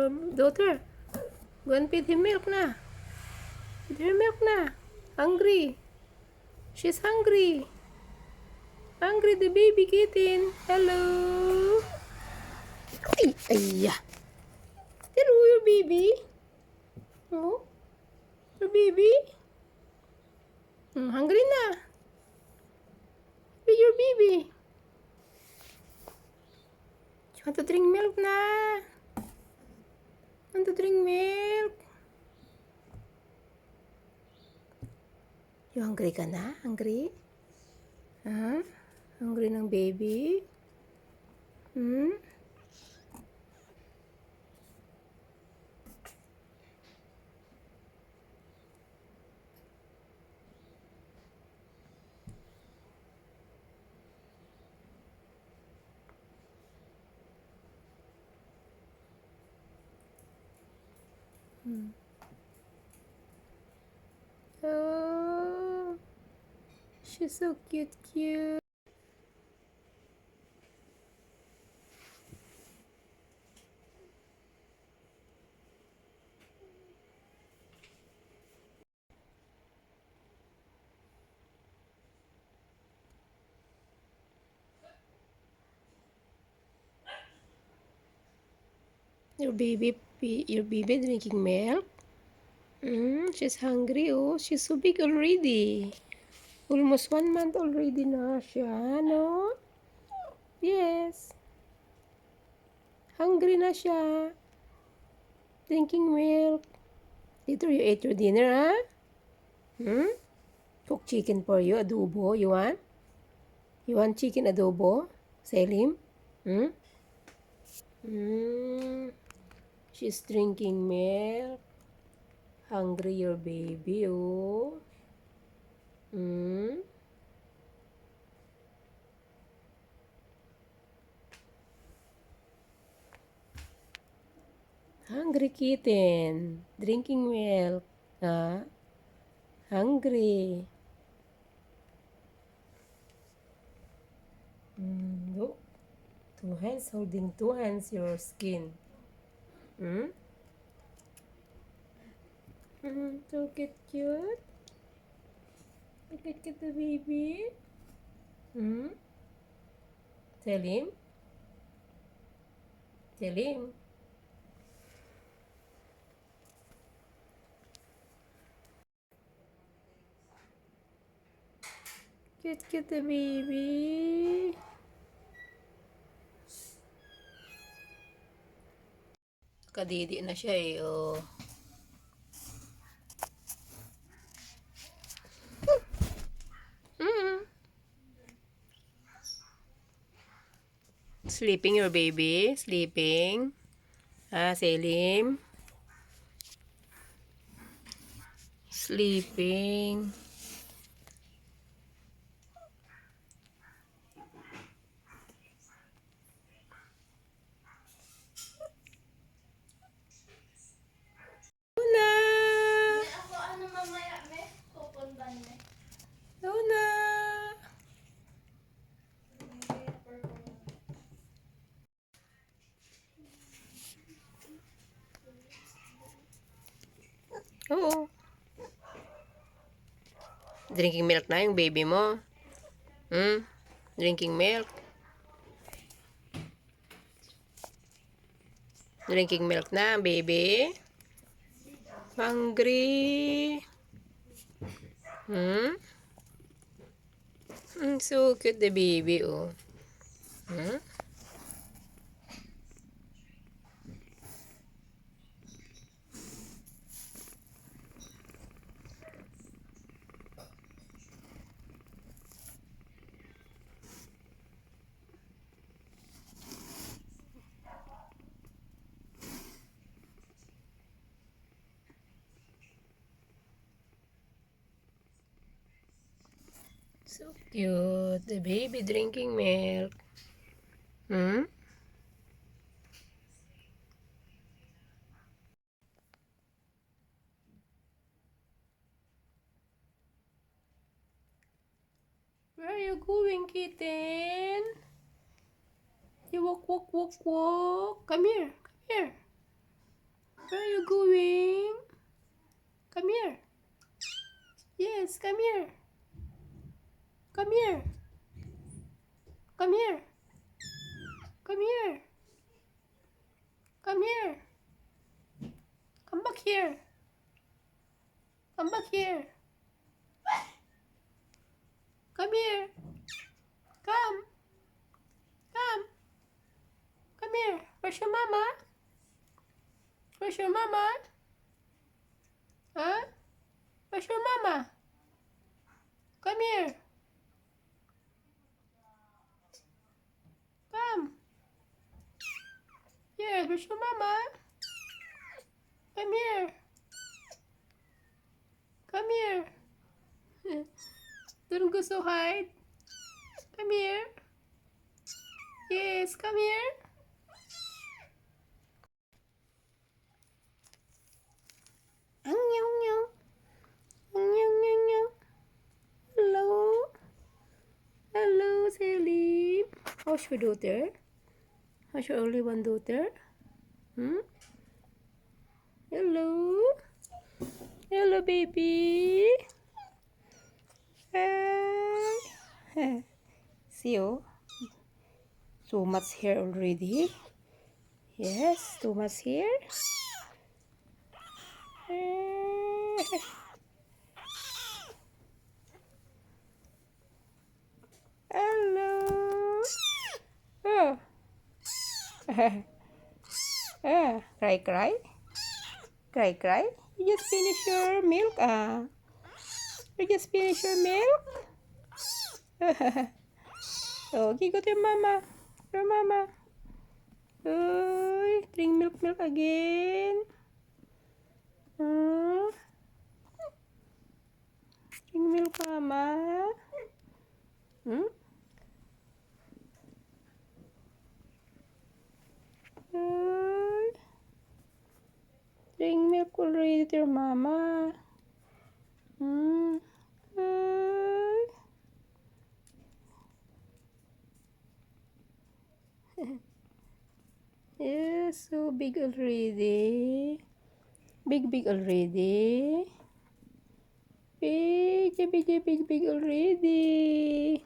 your daughter. Go and feed him milk na. Feed her milk na. Hungry. She's hungry. Hungry the baby kitten. Hello. Ay, ay. Hello, your baby. Oh, your baby. Hungry na. Feed your baby. You want to drink milk na? Want to drink milk? You hungry ka na? Hungry? Huh? Hungry ng baby? Hmm? Oh, she's so cute. Your baby drinking milk? She's hungry. Oh, she's so big already. Almost 1 month already na siya, no? Yes. Hungry na siya. Drinking milk. Later you ate your dinner, huh? Cook chicken for you, adobo. You want? You want chicken adobo? Selim? She's drinking milk. Hungry your baby, oh. Hungry kitten. Drinking milk. Huh? Hungry. Look. 2 hands holding 2 hands your skin. So cute. Look at the baby. Tell him. Tell him. Cute the baby. Kadidi na siya eh, oh. Sleeping your baby? Sleeping? Selim? Sleeping. Luna! Ako ano mamaya, me? Pupunban, me? Luna! Oo. Drinking milk na yung baby mo. Drinking milk. Drinking milk na, baby. Hungry. So cute the baby, oh. So cute. The baby drinking milk. Where are you going, kitten? You walk. Come here. Come here. Where are you going? Come here. Yes, come here. Come here. Come here. Come here. Come here. Come back here. Come back here. Come here. Come. Come. Come here. Where's your mama? Where's your mama? Huh? Where's your mama? Come here. Come. Yes, where's your mama? Come here. Come here. Don't go so hard. Come here. Yes, come here. Hello. Hello, Selim. How's your daughter? How's your only one daughter? Hello. Hello, baby. Hi. See you. So much hair already. Yes, too much hair. Hello. Oh. Cry, cry. Cry, cry. You just finished your milk. You just finished your milk. Okay, go to your mama. Your mama. Drink milk, milk again. Drink milk, mama. Drink milk already to your mama. Yes, so big already. Big already. Big already.